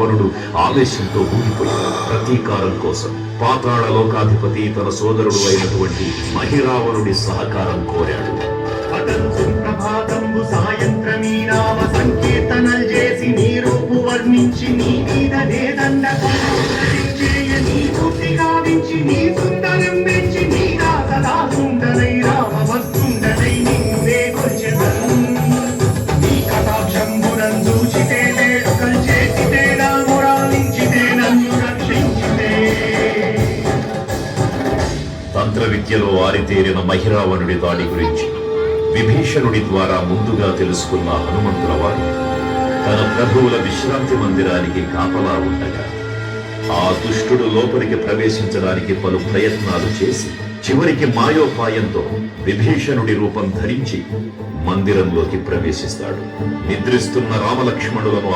రావణుడు ఆవేశంతో ఊగిపోయాడు. ప్రతీకారం కోసం పాతాళ లోకాధిపతి తన సోదరుడు అయినటువంటి మహిరావణుడి సహకారం కోరాడు. ప్రభాతంబు సాయంత్రమీ నామ సంకీర్తనలు చేసి నీ రూపు వర్ణించి నీ మీద నేదండ నీ పూర్తి గావించి నీ సుందరం మెచ్చి నీ సదా సుందరై రామ వస్తుండనై నిన్నే కొల్చెదను. నీ కటాక్షంబునం చూచితే వేడుకలు చేసితే రామురాలించితే నన్ను రక్షించితే. తంత్ర విద్యలో ఆరితేరిన మహిరావణుడి దాడి గురించి విభీషణుడి ద్వారా ముందుగా తెలుసుకున్న హనుమంతుల వారు తన ప్రభువుల విశ్రాంతి మందిరానికి కాపలా ఉండగా ఆ దుష్టుడు లోపలికి ప్రవేశించడానికి పలు ప్రయత్నాలు చేసి చివరికి మాయోపాయంతో విభీషణుడి రూపం ధరించి మందిరంలోకి ప్రవేశిస్తాడు. నిద్రిస్తున్న రామలక్ష్మణులను